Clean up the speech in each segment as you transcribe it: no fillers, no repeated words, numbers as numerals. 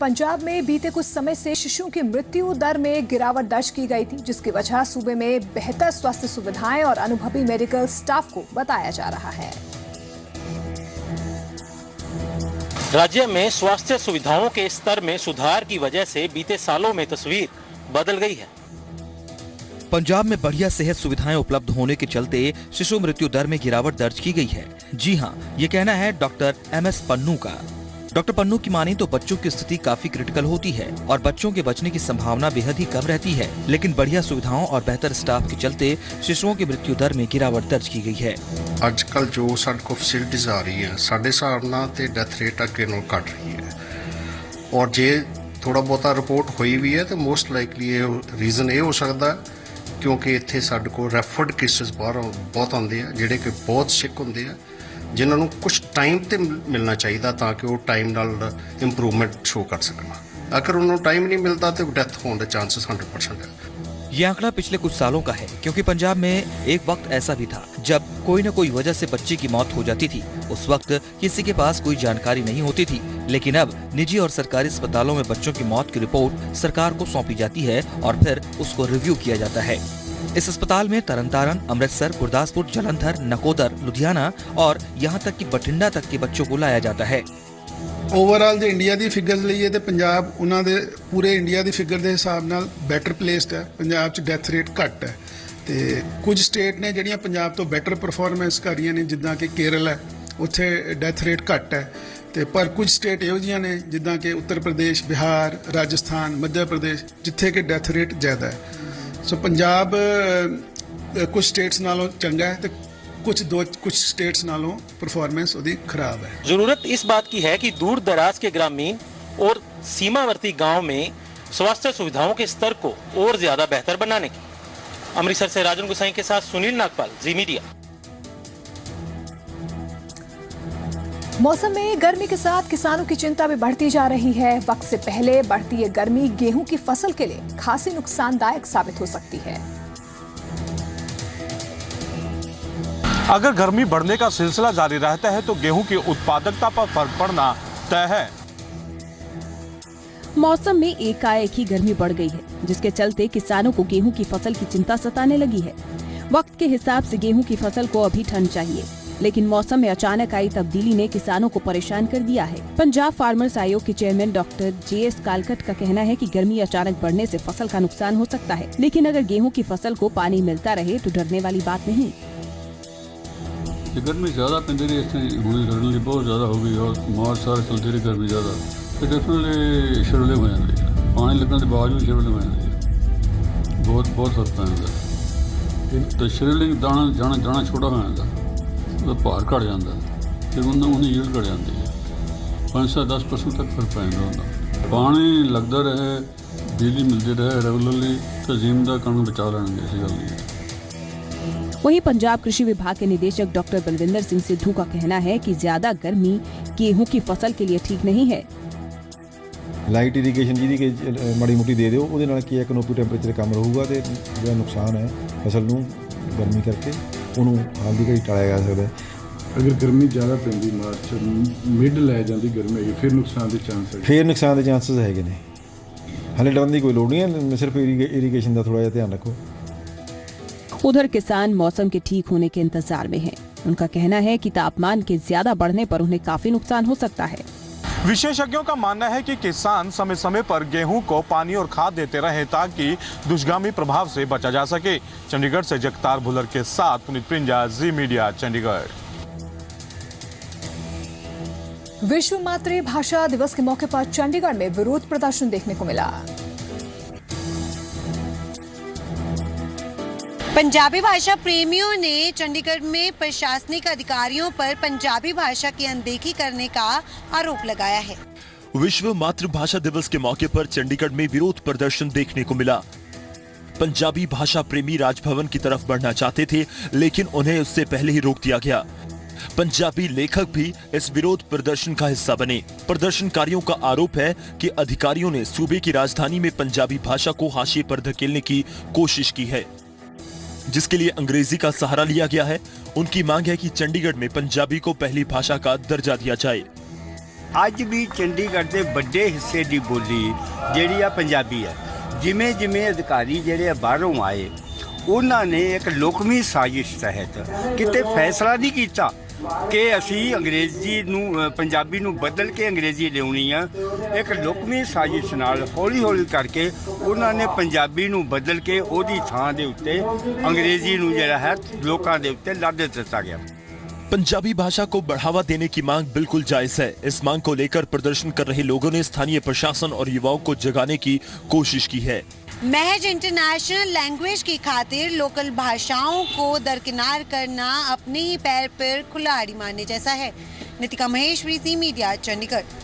पंजाब में बीते कुछ समय से शिशुओं की मृत्यु दर में गिरावट दर्ज की गई थी, जिसकी वजह सूबे में बेहतर स्वास्थ्य सुविधाएं और अनुभवी मेडिकल स्टाफ को बताया जा रहा है। राज्य में स्वास्थ्य सुविधाओं के स्तर में सुधार की वजह से बीते सालों में तस्वीर बदल गई है। पंजाब में बढ़िया सेहत सुविधाएं उपलब्ध होने के चलते शिशु मृत्यु दर में गिरावट दर्ज की गई है। जी हां, ये कहना है डॉक्टर MS पन्नू का। डॉक्टर पन्नू की माने तो बच्चों की स्थिति काफी क्रिटिकल होती है और बच्चों के बचने की संभावना बेहद ही कम रहती है, लेकिन बढ़िया सुविधाओं और बेहतर स्टाफ के चलते शिशुओं की मृत्यु दर में गिरावट दर्ज की गई है। आजकल जो साडे को फैसिलिटीज आ रही है साडे हिसाब नाल ते डेथ रेट अगे नालों घट रही है, और जे थोड़ा बहुता रिपोर्ट हुई भी है तो मोस्ट लाइकली रीजन ये हो सकता है क्योंकि इत्थे साडे को रैफर्ड केसेस बाहरों बहुत आते हैं जिहड़े कि बहुत सिक होंदे हैं, जिन्होंने कुछ टाइम ते मिलना चाहिए ताकि वो टाइम नाल इंप्रूवमेंट शो कर सकना। अगर उन्होंने टाइम नहीं मिलता तो डेथ होने के चांसेस 100% है। ये आंकड़ा पिछले कुछ सालों का है, क्योंकि पंजाब में एक वक्त ऐसा भी था जब कोई न कोई वजह से बच्चे की मौत हो जाती थी। उस वक्त किसी के पास कोई जानकारी नहीं होती थी, लेकिन अब निजी और सरकारी अस्पतालों में बच्चों की मौत की रिपोर्ट सरकार को सौंपी जाती है और फिर उसको रिव्यू किया जाता है। इस अस्पताल में तरनतारन, अमृतसर, गुरदासपुर, जलंधर, नकोदर, लुधियाना और यहाँ तक कि बठिंडा तक के बच्चों को लाया जाता है। ओवरऑल जो इंडिया की फिगर लईए तो पंजाब उन्होंने पूरे इंडिया की फिगर के हिसाब नाल बैटर प्लेस्ड है। पंजाब च डेथ रेट घट है तो कुछ स्टेट ने जिहड़ियां पंजाब तो बैटर परफॉर्मेंस कर रही ने, जिद्दां कि केरल है, उत्थे डेथ रेट घट है तो पर कुछ स्टेट इहो जिहियां ने जिद्दां कि उत्तर प्रदेश, बिहार, राजस्थान, मध्य प्रदेश जिथे कि डेथ रेट ज़्यादा है। सो पंजाब कुछ स्टेट्स नालों चंगा है तो कुछ स्टेट्स नालों परफॉर्मेंस उसकी खराब है। जरूरत इस बात की है कि दूर दराज के ग्रामीण और सीमावर्ती गांव में स्वास्थ्य सुविधाओं के स्तर को और ज्यादा बेहतर बनाने की। अमृतसर से राजन गुसाई के साथ सुनील नागपाल, जी मीडिया। मौसम में गर्मी के साथ किसानों की चिंता भी बढ़ती जा रही है। वक्त से पहले बढ़ती ये गर्मी गेहूं की फसल के लिए खासी नुकसानदायक साबित हो सकती है। अगर गर्मी बढ़ने का सिलसिला जारी रहता है तो गेहूं की उत्पादकता पर फर्क पड़ना तय है। मौसम में एकाएक ही गर्मी बढ़ गई है, जिसके चलते किसानों को गेहूं की फसल की चिंता सताने लगी है। वक्त के हिसाब से गेहूं की फसल को अभी ठंड चाहिए, लेकिन मौसम में अचानक आई तब्दीली ने किसानों को परेशान कर दिया है। पंजाब फार्मर्स आयोग के चेयरमैन डॉक्टर JS कालकट का कहना है कि गर्मी अचानक बढ़ने से फसल का नुकसान हो सकता है, लेकिन अगर गेहूं की फसल को पानी मिलता रहे तो डरने वाली बात नहीं। गर्मी ज़्यादा पैंदी रही, इसमें गर्मी बहुत ज़्यादा हो गई और मार्च साल चलती रही गर्मी ज़्यादा तो डेफिनेटली शिरले हो जाती है। पानी लगने के बावजूद शिरले हो जाती है, बहुत फर्क पैंदा। तो शिरले जाना छोटा हो जाता तो भार घट जाता, फिर उन्हें यील्ड घट जाती है। 5-10% तक फर्क पैंदा होंदा। पानी लगता रहे, बिजली मिलती रहे रेगुलरली तो जिमींदार कणक बचा लेंगे, ऐसी गल नहीं है। वहीं पंजाब कृषि विभाग के निदेशक डॉक्टर बलविंदर सिंह सिद्धू का कहना है कि ज्यादा गर्मी गेहूं की फसल के लिए ठीक नहीं है। लाइट इरीगेशन जी की माड़ी मोटी दे दो, ਉਹਦੇ ਨਾਲ ਕੀ ਹੈ ਕਨੋਪੀ ਟੈਂਪਰੇਚਰ कम ਰਹੂਗਾ ਤੇ ਜਿਹੜਾ ਨੁਕਸਾਨ ਹੈ फसल ਨੂੰ गर्मी करके ਉਹਨੂੰ ਹਾਲ ਦੀ ਘੜੀ ਟਾਲਿਆ ਜਾ ਸਕਦਾ ਹੈ। अगर गर्मी ज़्यादा पैंदी मार्च मिड लै जाती गर्मी है फिर नुकसान के चांस है, फिर नुकसान के चांसेस हैगे ने। हाले डरन की कोई लोड़ नहीं है, सिर्फ इरीगेशन का थोड़ा जिहा ध्यान रखो। उधर किसान मौसम के ठीक होने के इंतजार में हैं। उनका कहना है कि तापमान के ज्यादा बढ़ने पर उन्हें काफी नुकसान हो सकता है। विशेषज्ञों का मानना है कि किसान समय समय पर गेहूं को पानी और खाद देते रहे ताकि दुष्गामी प्रभाव से बचा जा सके। चंडीगढ़ से जगतार भुलर के साथ पुनीत प्रिंजा, जी मीडिया, चंडीगढ़। विश्व मातृभाषा दिवस के मौके पर चंडीगढ़ में विरोध प्रदर्शन देखने को मिला। पंजाबी भाषा प्रेमियों ने चंडीगढ़ में प्रशासनिक अधिकारियों पर पंजाबी भाषा की अनदेखी करने का आरोप लगाया है। विश्व मातृभाषा दिवस के मौके पर चंडीगढ़ में विरोध प्रदर्शन देखने को मिला। पंजाबी भाषा प्रेमी राजभवन की तरफ बढ़ना चाहते थे, लेकिन उन्हें उससे पहले ही रोक दिया गया। पंजाबी लेखक भी इस विरोध प्रदर्शन का हिस्सा बने। प्रदर्शनकारियों का आरोप है कि अधिकारियों ने सूबे की राजधानी में पंजाबी भाषा को हाशिए पर धकेलने की कोशिश की है, जिसके लिए अंग्रेजी का सहारा लिया गया है। उनकी मांग है कि चंडीगढ़ में पंजाबी को पहली भाषा का दर्जा दिया जाए। ਅੱਜ ਵੀ ਚੰਡੀਗੜ੍ਹ ਦੇ ਵੱਡੇ ਹਿੱਸੇ ਦੀ ਬੋਲੀ ਜਿਹੜੀ ਆ ਪੰਜਾਬੀ ਹੈ। ਜਿਵੇਂ ਜਿਵੇਂ ਅਧਿਕਾਰੀ ਜਿਹੜੇ ਬਾਹਰੋਂ ਆਏ ਉਹਨਾਂ ਨੇ ਇੱਕ ਲੋਕਮੀ ਸਾਜ਼ਿਸ਼ ਤਹਿਤ ਕਿਤੇ ਫੈਸਲਾ ਨਹੀਂ ਕੀਤਾ ਕਿ ਅਸੀਂ ਅੰਗਰੇਜ਼ੀ ਨੂੰ ਪੰਜਾਬੀ ਨੂੰ ਬਦਲ ਕੇ ਅੰਗਰੇਜ਼ੀ ਲਿਆਉਣੀ ਆ। ਇੱਕ ਲੋਕਮੀ ਸਾਜ਼ਿਸ਼ ਨਾਲ ਹੌਲੀ ਹੌਲੀ ਕਰਕੇ ਉਹਨਾਂ ਨੇ ਪੰਜਾਬੀ ਨੂੰ ਬਦਲ ਕੇ ਉਹਦੀ ਥਾਂ ਦੇ ਉੱਤੇ ਅੰਗਰੇਜ਼ੀ ਨੂੰ ਜਿਹੜਾ ਹੈ ਲੋਕਾਂ ਦੇ ਉੱਤੇ ਲੱਦ ਦਿੱਤਾ ਗਿਆ। पंजाबी भाषा को बढ़ावा देने की मांग बिल्कुल जायज है। इस मांग को लेकर प्रदर्शन कर रहे लोगों ने स्थानीय प्रशासन और युवाओं को जगाने की कोशिश की है। महज इंटरनेशनल लैंग्वेज की खातिर लोकल भाषाओं को दरकिनार करना अपने ही पैर पर कुल्हाड़ी मारने जैसा है। Nitika Maheshwari, Zee media, Chandigarh.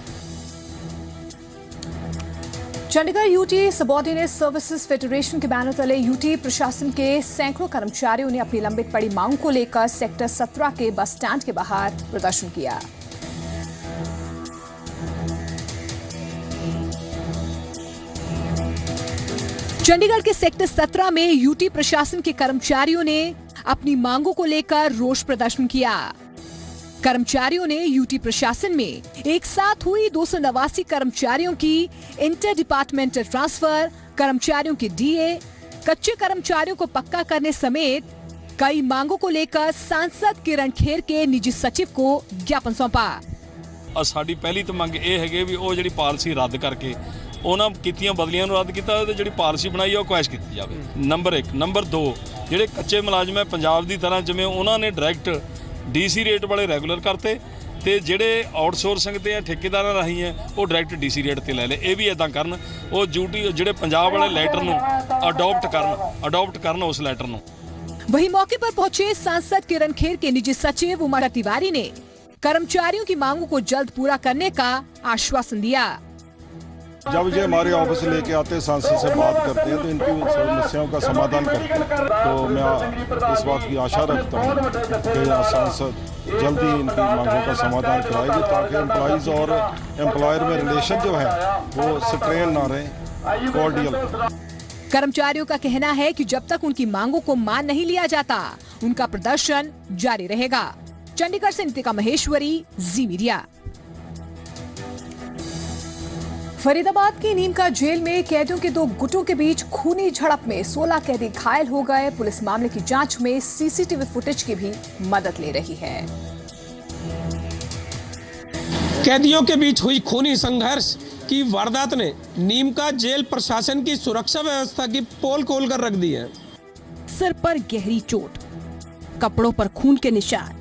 Chandigarh UT subordinate services federation के बैनर तले यूटी प्रशासन के सैकड़ों कर्मचारियों ने अपनी लंबित पड़ी मांग को लेकर सेक्टर 17 के बस स्टैंड के बाहर प्रदर्शन किया। चंडीगढ़ के सेक्टर 17 में यूटी प्रशासन के कर्मचारियों ने अपनी मांगों को लेकर रोष प्रदर्शन किया। कर्मचारियों ने यूटी प्रशासन में एक साथ हुई 289 कर्मचारियों की इंटर डिपार्टमेंटल ट्रांसफर, कर्मचारियों के डीए, कच्चे कर्मचारियों को पक्का करने समेत कई मांगों को लेकर सांसद किरण खेर के निजी सचिव को ज्ञापन सौंपा। साडी पहली तो मंग ये है भी वो जिहड़ी पॉलिसी रद्द करके ਉਹਨਾਂ ਕੀਤੀਆਂ ਬਦਲੀਆਂ ਨੂੰ ਰੱਦ ਕੀਤਾ ਤੇ ਜਿਹੜੀ ਪਾਲਿਸੀ ਬਣਾਈ ਆ ਉਹ ਕੁਐਸ਼ ਕੀਤੀ ਜਾਵੇ। ਨੰਬਰ 1। ਨੰਬਰ 2, ਜਿਹੜੇ ਕੱਚੇ ਮੁਲਾਜ਼ਮ ਹੈ ਪੰਜਾਬ ਦੀ ਤਰ੍ਹਾਂ ਜਿਵੇਂ ਉਹਨਾਂ ਨੇ ਡਾਇਰੈਕਟ ਡੀਸੀ ਰੇਟ ਵਾਲੇ ਰੈਗੂਲਰ ਕਰਤੇ ਤੇ ਜਿਹੜੇ ਆਊਟਸੋਰਸਿੰਗ ਤੇ ਠੇਕੇਦਾਰਾਂ ਰਾਹੀਂ ਹੈ ਉਹ ਡਾਇਰੈਕਟ ਡੀਸੀ ਰੇਟ ਤੇ ਲੈ ਲੈ। ਇਹ ਵੀ ਇਦਾਂ ਕਰਨ, ਉਹ ਡਿਊਟੀ ਜਿਹੜੇ ਪੰਜਾਬ ਵਾਲੇ ਲੈਟਰ ਨੂੰ ਅਡਾਪਟ ਕਰਨ ਉਸ ਲੈਟਰ ਨੂੰ। वहीं मौके पर पहुंचे सांसद किरण खेर के निजी सचिव उमा तिवारी ने कर्मचारियों की मांगों को जल्द पूरा करने का आश्वासन दिया। जब ये हमारे ऑफिस लेके आते हैं, सांसद से बात करते हैं तो इनकी समस्याओं का समाधान करते हैं। तो मैं इस बात की आशा रखता हूँ कि सांसद जल्दी इनकी मांगों का समाधान कराएगी ताकि एम्प्लॉइज और एम्प्लॉयर में रिलेशन जो है वो स्ट्रेन ना रहे, कॉर्डियल। कर्मचारियों का कहना है कि जब तक उनकी मांगों को मान नहीं लिया जाता, उनका प्रदर्शन जारी रहेगा। चंडीगढ़ से नितिका महेश्वरी, ज़ी मीडिया। फरीदाबाद की नीमका जेल में कैदियों के 2 गुटों के बीच खूनी झड़प में 16 कैदी घायल हो गए। पुलिस मामले की जांच में सीसीटीवी फुटेज की भी मदद ले रही है। कैदियों के बीच हुई खूनी संघर्ष की वारदात ने नीमका जेल प्रशासन की सुरक्षा व्यवस्था की पोल खोल कर रख दी है। सिर पर गहरी चोट, कपड़ों पर खून के निशान।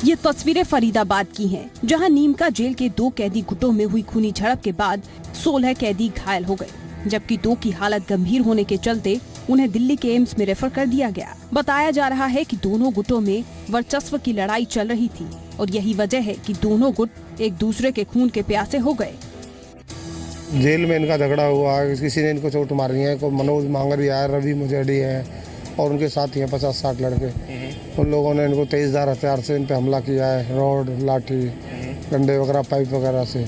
ये तस्वीरें फरीदाबाद की हैं, जहां नीमका जेल के 2 कैदी गुटों में हुई खूनी झड़प के बाद 16 कैदी घायल हो गए, जबकि 2 की हालत गंभीर होने के चलते उन्हें दिल्ली के एम्स में रेफर कर दिया गया। बताया जा रहा है कि दोनों गुटों में वर्चस्व की लड़ाई चल रही थी और यही वजह है कि दोनों गुट एक दूसरे के खून के प्यासे हो गए। जेल में इनका झगड़ा हुआ, किसी ने इनको चोट मारी है, कोई मनोज मांगरी है, रवि मुजड़ी है और उनके साथी हैं 50-60 लड़के। उन लोगों ने इनको तेजधार हथियार से इन पे हमला किया है, रॉड, लाठी, डंडे वगैरह, पाइप वगैरह से।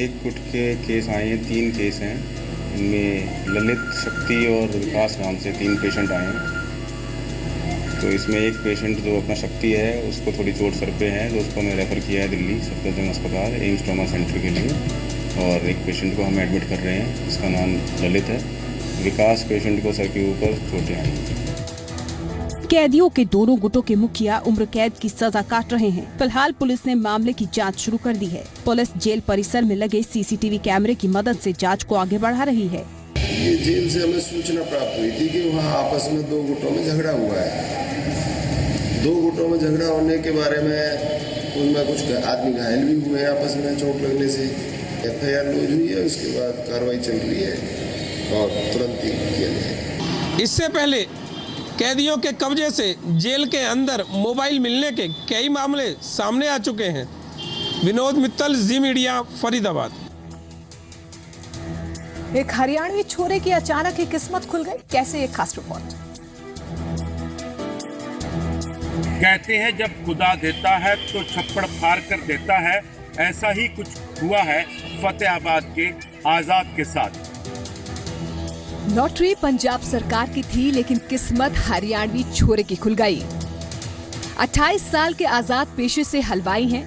एक गुट के केस आए हैं, 3 केस हैं। इनमें ललित, शक्ति और विकास नाम से 3 पेशेंट आए हैं। तो इसमें एक पेशेंट जो अपना शक्ति है उसको थोड़ी चोट सर पे है, तो उसको हमने रेफ़र किया है दिल्ली सफदरजंग अस्पताल एम्स ट्रॉमा सेंटर के लिए। और एक पेशेंट को हम एडमिट कर रहे हैं, इसका नाम ललित है। विकास पेशेंट को सर के ऊपर चोटें आई हैं। कैदियों के दोनों गुटों के मुखिया उम्र कैद की सजा काट रहे हैं। फिलहाल पुलिस ने मामले की जांच शुरू कर दी है। पुलिस जेल परिसर में लगे सीसीटीवी कैमरे की मदद से जांच को आगे बढ़ा रही है। ये जेल से हमें सूचना प्राप्त हुई थी कि वहाँ आपस में 2 गुटों में झगड़ा हुआ है। 2 गुटों में झगड़ा होने के बारे में उनमें कुछ आदमी घायल भी हुए हैं आपस में चोट लगने से। FIR लॉन्च हुई है, उसके बाद कार्रवाई चल रही है और तुरंत ही किया जाएगा। इससे पहले कैदियों के कब्जे से जेल के अंदर मोबाइल मिलने के कई मामले सामने आ चुके हैं। विनोद मित्तल, ज़ी मीडिया, फरीदाबाद। एक हरियाणवी छोरे की अचानक ही किस्मत खुल गई, कैसे? एक खास रिपोर्ट। कहते हैं जब खुदा देता है तो छप्पड़ फाड़ कर देता है। ऐसा ही कुछ हुआ है फतेहाबाद के आजाद के साथ। लॉटरी पंजाब सरकार की थी, लेकिन किस्मत हरियाणवी छोरे की खुल गई। 28 साल के आजाद पेशे से हलवाई हैं।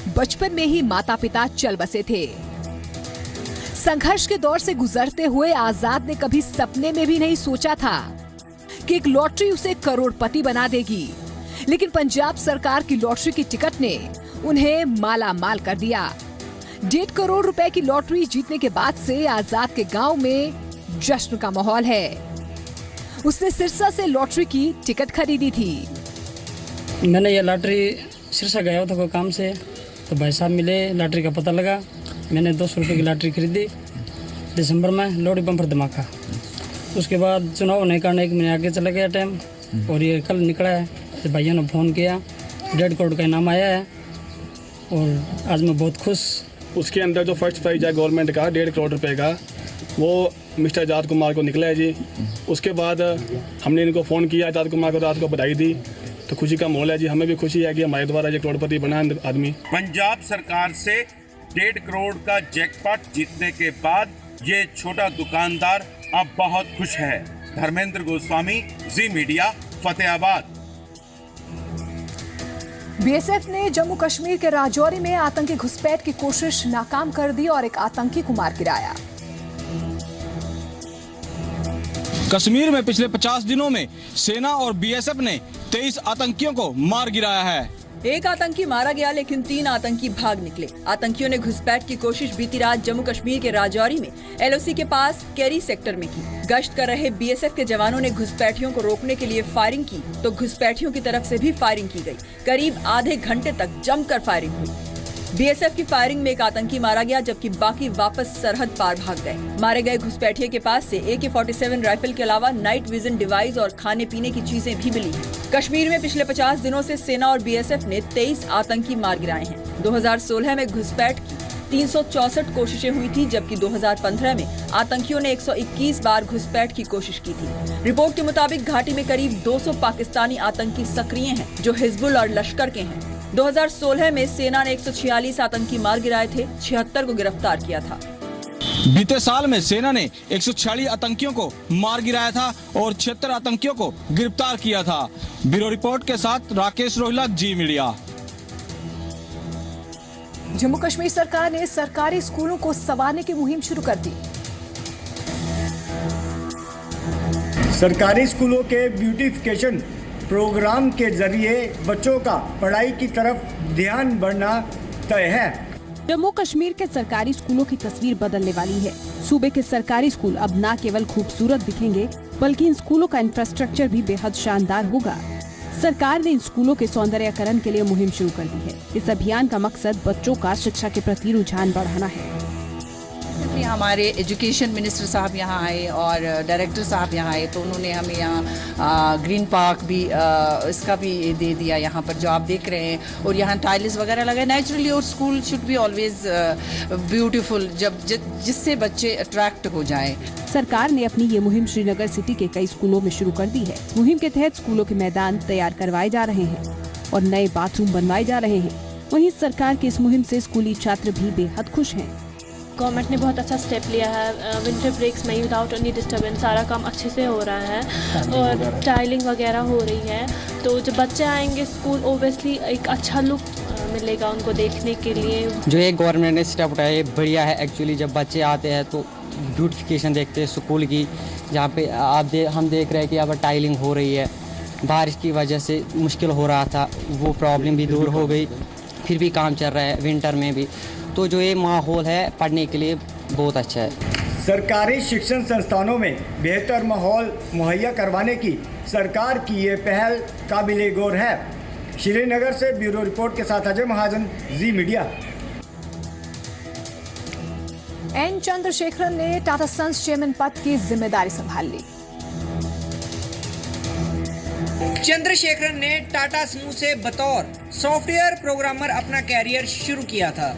बचपन में ही माता पिता चल बसे थे। संघर्ष के दौर से गुजरते हुए आजाद ने कभी सपने में भी नहीं सोचा था कि एक लॉटरी उसे करोड़पति बना देगी, लेकिन पंजाब सरकार की लॉटरी की टिकट ने उन्हें माला माल कर दिया। 1.5 करोड़ रुपए की लॉटरी जीतने के बाद से आजाद के गांव में जश्न का माहौल है। उसने सिरसा से लॉटरी की टिकट खरीदी थी। मैंने ये लॉटरी सिरसा गया था कोई काम से, तो भाई साहब मिले, लॉटरी का पता लगा। मैंने 200 रुपये की लॉटरी खरीदी दिसंबर में, लोहड़ी बम्पर धमाका। उसके बाद चुनाव होने के कारण 1 महीने आगे चला गया टाइम, और ये कल निकला है। तो भैया ने फ़ोन किया, 1.5 करोड़ का इनाम आया है और आज मैं बहुत खुश। उसके अंदर जो फर्स्ट प्राइज है गवर्नमेंट का 1.5 करोड़ रुपए का, वो मिस्टर आजाद कुमार को निकला है जी। उसके बाद हमने इनको फ़ोन किया, आजाद कुमार को रात को बधाई दी, तो खुशी का माहौल है जी। हमें भी खुशी है कि हमारे द्वारा ये करोड़पति बना आदमी। पंजाब सरकार से 1.5 करोड़ का जैकपॉट जीतने के बाद ये छोटा दुकानदार अब बहुत खुश है। धर्मेंद्र गोस्वामी, जी मीडिया, फतेहाबाद। बीएसएफ ने जम्मू कश्मीर के राजौरी में आतंकी घुसपैठ की कोशिश नाकाम कर दी और एक आतंकी को मार गिराया। कश्मीर में पिछले 50 दिनों में सेना और बीएसएफ ने 23 आतंकियों को मार गिराया है। एक आतंकी मारा गया, लेकिन 3 आतंकी भाग निकले। आतंकियों ने घुसपैठ की कोशिश बीती रात जम्मू कश्मीर के राजौरी में एलओसी के पास केरी सेक्टर में की। गश्त कर रहे बीएसएफ के जवानों ने घुसपैठियों को रोकने के लिए फायरिंग की, तो घुसपैठियों की तरफ से भी फायरिंग की गई। करीब आधे घंटे तक जमकर फायरिंग हुई। बीएसएफ की फायरिंग में एक आतंकी मारा गया, जबकि बाकी वापस सरहद पार भाग गए। मारे गए घुसपैठिए के पास से AK-47 राइफल के अलावा नाइट विजन डिवाइस और खाने पीने की चीजें भी मिली हैं। कश्मीर में पिछले 50 दिनों से सेना और बीएसएफ ने 23 आतंकी मार गिराए हैं। 2016 में घुसपैठ की 364 कोशिशें हुई थी, जबकि 2015 में आतंकियों ने 121 बार घुसपैठ की कोशिश की थी। रिपोर्ट के मुताबिक घाटी में करीब 200 पाकिस्तानी आतंकी सक्रिय हैं, जो हिजबुल और लश्कर के हैं। 2016 में सेना ने 146 आतंकी मार गिराए थे, 76 को गिरफ्तार किया था। बीते साल में सेना ने 146 आतंकियों को मार गिराया था और 76 आतंकियों को गिरफ्तार किया था। ब्यूरो रिपोर्ट के साथ राकेश रोहिला, जी मीडिया। जम्मू कश्मीर सरकार ने सरकारी स्कूलों को संवारने की मुहिम शुरू कर दी। सरकारी स्कूलों के ब्यूटिफिकेशन प्रोग्राम के जरिए बच्चों का पढ़ाई की तरफ ध्यान बढ़ना तय है। जम्मू कश्मीर के सरकारी स्कूलों की तस्वीर बदलने वाली है। सूबे के सरकारी स्कूल अब न केवल खूबसूरत दिखेंगे, बल्कि इन स्कूलों का इंफ्रास्ट्रक्चर भी बेहद शानदार होगा। सरकार ने इन स्कूलों के सौंदर्यीकरण के लिए मुहिम शुरू कर दी है। इस अभियान का मकसद बच्चों का शिक्षा के प्रति रुझान बढ़ाना है। हमारे एजुकेशन मिनिस्टर साहब यहाँ आए और डायरेक्टर साहब यहाँ आए, तो उन्होंने हमें यहाँ ग्रीन पार्क भी इसका भी दे दिया, यहाँ पर जो आप देख रहे हैं, और यहाँ टाइल्स वगैरह लगाए नेचुरली। और school should be always beautiful, जिससे बच्चे अट्रैक्ट हो जाएं। सरकार ने अपनी ये मुहिम श्रीनगर सिटी के कई स्कूलों में शुरू कर दी है। मुहिम के तहत स्कूलों के मैदान तैयार करवाए जा रहे हैं और नए बाथरूम बनवाए जा रहे हैं। वहीं सरकार की इस मुहिम से स्कूली छात्र भी बेहद खुश हैं। गवर्नमेंट ने बहुत अच्छा स्टेप लिया है। विंटर ब्रेक्स में विदाउट एनी डिस्टर्बेंस सारा काम अच्छे से हो रहा है और टाइलिंग वगैरह हो रही है, तो जब बच्चे आएंगे स्कूल ओबियसली एक अच्छा लुक मिलेगा उनको देखने के लिए। जो एक गवर्नमेंट ने स्टेप उठाया है बढ़िया है। एक्चुअली जब बच्चे आते हैं तो ब्यूटिफिकेशन देखते हैं स्कूल की, जहाँ पे हम देख रहे हैं कि यहाँ पर टाइलिंग हो रही है। बारिश की वजह से मुश्किल हो रहा था, वो प्रॉब्लम भी दूर हो गई। फिर भी काम चल रहा है विंटर में भी, तो जो ये माहौल है पढ़ने के लिए बहुत अच्छा है। सरकारी शिक्षण संस्थानों में बेहतर माहौल मुहैया करवाने की सरकार की ये पहल काबिले गौर है। श्रीनगर से ब्यूरो रिपोर्ट के साथ अजय महाजन, जी मीडिया। एन चंद्रशेखरन ने टाटा सन्स चेयरमैन पद की जिम्मेदारी संभाल ली। चंद्रशेखरन ने टाटा समूह से बतौर सॉफ्टवेयर प्रोग्रामर अपना कैरियर शुरू किया था।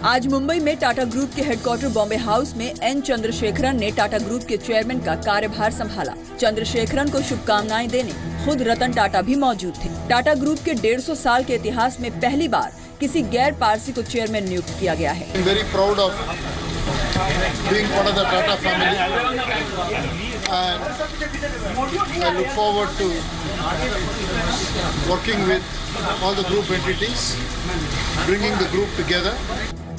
आज मुंबई में टाटा ग्रुप के हेडक्वार्टर बॉम्बे हाउस में एन चंद्रशेखरन ने टाटा ग्रुप के चेयरमैन का कार्यभार संभाला। चंद्रशेखरन को शुभकामनाएं देने खुद रतन टाटा भी मौजूद थे। टाटा ग्रुप के 150 साल के इतिहास में पहली बार किसी गैर पारसी को चेयरमैन नियुक्त किया गया है। Very proud of being part of the Tata family and I look forward to working with all the group entities, bringing the group together.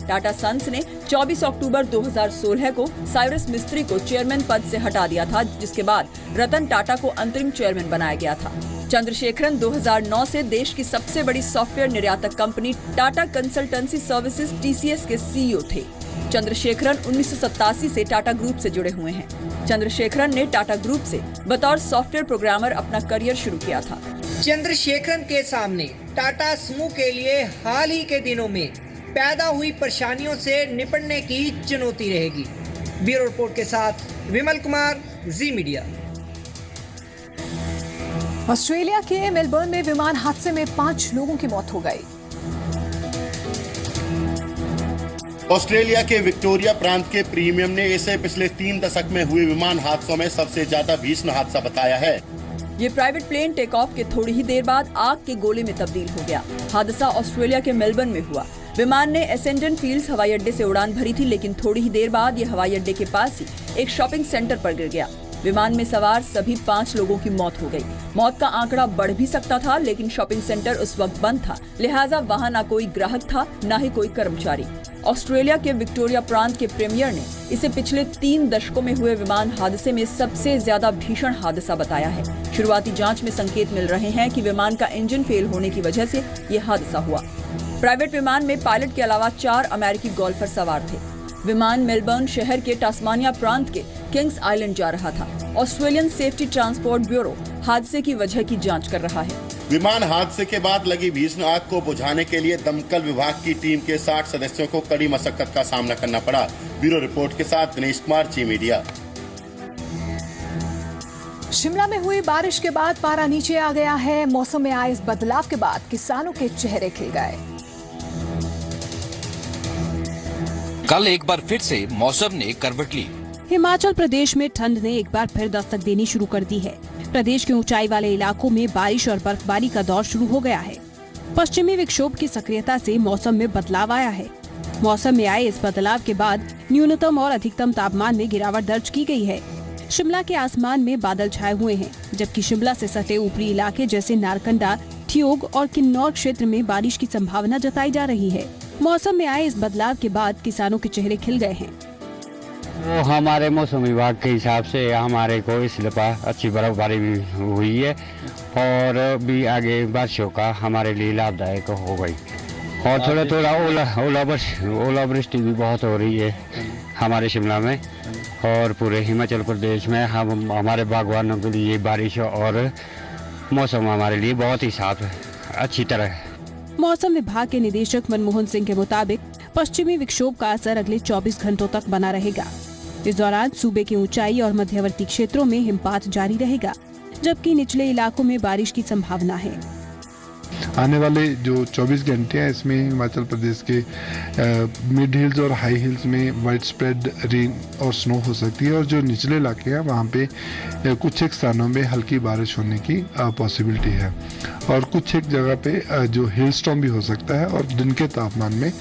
Tata Sons ने 24 अक्टूबर 2016 को साइरस मिस्त्री को चेयरमैन पद से हटा दिया था, जिसके बाद रतन टाटा को अंतरिम चेयरमैन बनाया गया था। चंद्रशेखरन 2009 से देश की सबसे बड़ी सॉफ्टवेयर निर्यातक company Tata consultancy services (TCS) के CEO थे। चंद्रशेखरन 1987 से टाटा ग्रुप से जुड़े हुए हैं। चंद्रशेखरन ने टाटा ग्रुप से बतौर सॉफ्टवेयर प्रोग्रामर अपना करियर शुरू किया था। चंद्रशेखरन के सामने टाटा समूह के लिए हाल ही के दिनों में पैदा हुई परेशानियों से निपटने की चुनौती रहेगी। ब्यूरो रिपोर्ट के साथ विमल कुमार, जी मीडिया। ऑस्ट्रेलिया के मेलबर्न में विमान हादसे में 5 लोगों की मौत हो गई। ऑस्ट्रेलिया के विक्टोरिया प्रांत के प्रीमियम ने इसे पिछले 3 दशक में हुए विमान हादसों में सबसे ज्यादा भीषण हादसा बताया है। ये प्राइवेट प्लेन टेक ऑफ के थोड़ी ही देर बाद आग के गोले में तब्दील हो गया। हादसा ऑस्ट्रेलिया के मेलबर्न में हुआ। विमान ने एसेंडन फील्ड्स हवाई अड्डे से उड़ान भरी थी, लेकिन थोड़ी ही देर बाद ये हवाई अड्डे के पास ही एक शॉपिंग सेंटर पर गिर गया। विमान में सवार सभी 5 लोगों की मौत हो गई। मौत का आंकड़ा बढ़ भी सकता था, लेकिन शॉपिंग सेंटर उस वक्त बंद था, लिहाजा वहां न कोई ग्राहक था न ही कोई कर्मचारी। ऑस्ट्रेलिया के विक्टोरिया प्रांत के प्रीमियर ने इसे पिछले 3 दशकों में हुए विमान हादसे में सबसे ज्यादा भीषण हादसा बताया है। शुरुआती जांच में संकेत मिल रहे हैं कि विमान का इंजन फेल होने की वजह से ये हादसा हुआ। प्राइवेट विमान में पायलट के अलावा 4 अमेरिकी गोल्फर सवार थे। विमान मेलबर्न शहर के टास्मानिया प्रांत के किंग्स आइलैंड जा रहा था। ऑस्ट्रेलियन सेफ्टी ट्रांसपोर्ट ब्यूरो हादसे की वजह की जांच कर रहा है। विमान हादसे के बाद लगी भीषण आग को बुझाने के लिए दमकल विभाग की टीम के 60 सदस्यों को कड़ी मशक्कत का सामना करना पड़ा। ब्यूरो रिपोर्ट के साथ दिनेश कुमार, जी मीडिया। शिमला में हुई बारिश के बाद पारा नीचे आ गया है। मौसम में आए इस बदलाव के बाद किसानों के चेहरे खिल गए। कल एक बार फिर से मौसम ने करवट ली। हिमाचल प्रदेश में ठंड ने एक बार फिर दस्तक देनी शुरू कर दी है। प्रदेश के ऊंचाई वाले इलाकों में बारिश और बर्फबारी का दौर शुरू हो गया है। पश्चिमी विक्षोभ की सक्रियता से मौसम में बदलाव आया है। मौसम में आए इस बदलाव के बाद न्यूनतम और अधिकतम तापमान में गिरावट दर्ज की गई है। शिमला के आसमान में बादल छाए हुए हैं, जबकि शिमला से सटे ऊपरी इलाके जैसे नारकंडा, ठियोग और किन्नौर क्षेत्र में बारिश की संभावना जताई जा रही है। मौसम में आए इस बदलाव के बाद किसानों के चेहरे खिल गए हैं। वो हमारे मौसम विभाग के हिसाब से हमारे को इस दफा अच्छी बर्फबारी भी हुई है और भी आगे बारिशों का हमारे लिए लाभदायक हो गई। और थोड़ा थोड़ा ओलावृष्टि भी बहुत हो रही है हमारे शिमला में और पूरे हिमाचल प्रदेश में। हम हमारे बागवानों के लिए बारिश और मौसम हमारे लिए बहुत ही साफ है, अच्छी तरह है। मौसम विभाग के निदेशक मनमोहन सिंह के मुताबिक पश्चिमी विक्षोभ का असर अगले 24 घंटों तक बना रहेगा। इस दौरान सूबे की ऊंचाई और मध्यवर्ती क्षेत्रों में हिमपात जारी रहेगा, जबकि निचले इलाकों में बारिश की संभावना है। आने वाले जो 24 घंटे हैं इसमें हिमाचल प्रदेश के मिड हिल्स और हाई हिल्स में वाइड स्प्रेड रेन और स्नो हो सकती है और जो निचले इलाके हैं वहाँ पे कुछ एक स्थानों में हल्की बारिश होने की पॉसिबिलिटी है और कुछ एक जगह पे जो हिल स्टॉर्म भी हो सकता है और दिन के तापमान में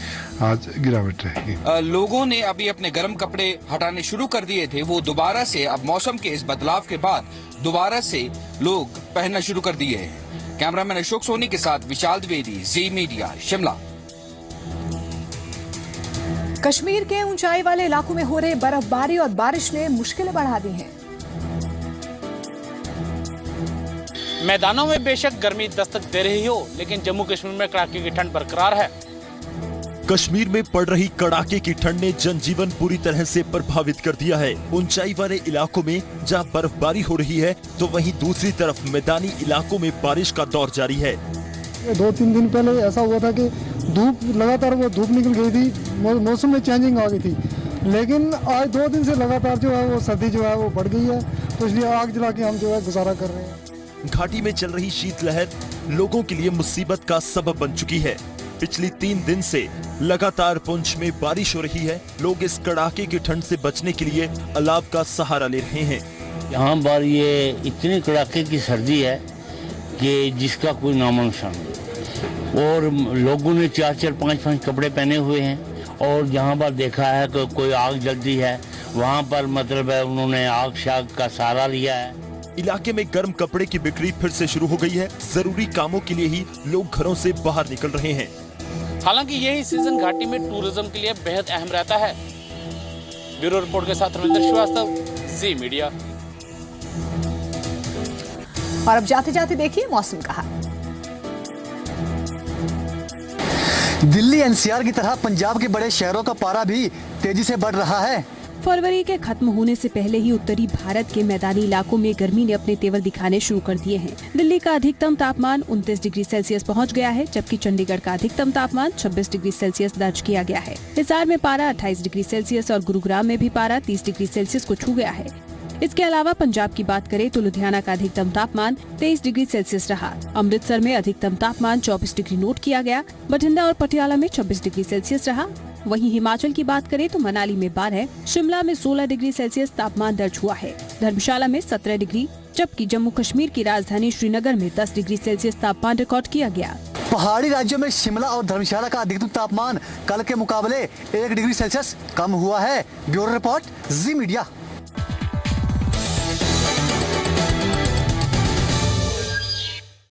आज गिरावट रहेगी। लोगों ने अभी अपने गर्म कपड़े हटाने शुरू कर दिए थे, वो दोबारा से अब मौसम के इस बदलाव के बाद दोबारा से लोग पहनना शुरू कर दिए हैं। कैमरामैन अशोक सोनी के साथ विशाल द्विवेदी, जी मीडिया, शिमला। कश्मीर के ऊंचाई वाले इलाकों में हो रहे बर्फबारी और बारिश ने मुश्किलें बढ़ा दी हैं। मैदानों में बेशक गर्मी दस्तक दे रही हो, लेकिन जम्मू कश्मीर में कड़ाके की ठंड बरकरार है। कश्मीर में पड़ रही कड़ाके की ठंड ने जनजीवन पूरी तरह से प्रभावित कर दिया है। ऊंचाई वाले इलाकों में जहां बर्फबारी हो रही है, तो वहीं दूसरी तरफ मैदानी इलाकों में बारिश का दौर जारी है। 2-3 दिन पहले ऐसा हुआ था कि लगातार धूप निकल गई थी, मौसम में चेंजिंग आ गई थी, लेकिन आज 2 दिन से लगातार जो है वो सर्दी जो है वो बढ़ गई है, तो इसलिए आग जला के हम जो है गुजारा कर रहे हैं। घाटी में चल रही शीतलहर लोगों के लिए मुसीबत का सबब बन चुकी है। पिछली 3 दिन से लगातार पुंछ में बारिश हो रही है। लोग इस कड़ाके की ठंड से बचने के लिए अलाव का सहारा ले रहे हैं। यहाँ पर ये इतनी कड़ाके की सर्दी है कि जिसका कोई नामो निशान नहीं और लोगों ने 4-4, 5-5 कपड़े पहने हुए हैं और जहाँ पर देखा है कि कोई आग जलती है वहाँ पर मतलब है उन्होंने आग शाग का सहारा लिया है। इलाके में गर्म कपड़े की बिक्री फिर से शुरू हो गई है। जरूरी कामों के लिए ही लोग घरों से बाहर निकल रहे हैं। हालांकि यही सीजन घाटी में टूरिज्म के लिए बेहद अहम रहता है। ब्यूरो रिपोर्ट के साथ रविंद्र श्रीवास्तव, जी मीडिया। और अब जाते जाते देखिए मौसम का हाल। दिल्ली एनसीआर की तरह पंजाब के बड़े शहरों का पारा भी तेजी से बढ़ रहा है। फरवरी के खत्म होने से पहले ही उत्तरी भारत के मैदानी इलाकों में गर्मी ने अपने तेवर दिखाने शुरू कर दिए हैं। दिल्ली का अधिकतम तापमान 29 डिग्री सेल्सियस पहुंच गया है, जबकि चंडीगढ़ का अधिकतम तापमान 26 डिग्री सेल्सियस दर्ज किया गया है। हिसार में पारा 28 डिग्री सेल्सियस और गुरुग्राम में भी पारा 30 डिग्री सेल्सियस को छू गया है। इसके अलावा पंजाब की बात करें तो लुधियाना का अधिकतम तापमान 23 डिग्री सेल्सियस रहा। अमृतसर में अधिकतम तापमान 24 डिग्री नोट किया गया। बठिंडा और पटियाला में 26 डिग्री सेल्सियस रहा। वहीं हिमाचल की बात करें तो मनाली में 12, शिमला में 16 डिग्री सेल्सियस तापमान दर्ज हुआ है। धर्मशाला में 17 डिग्री, जबकि जम्मू कश्मीर की राजधानी श्रीनगर में 10 डिग्री सेल्सियस तापमान रिकॉर्ड किया गया। पहाड़ी राज्यों में शिमला और धर्मशाला का अधिकतम तापमान कल के मुकाबले 1 डिग्री सेल्सियस कम हुआ है। ब्यूरो रिपोर्ट, जी मीडिया।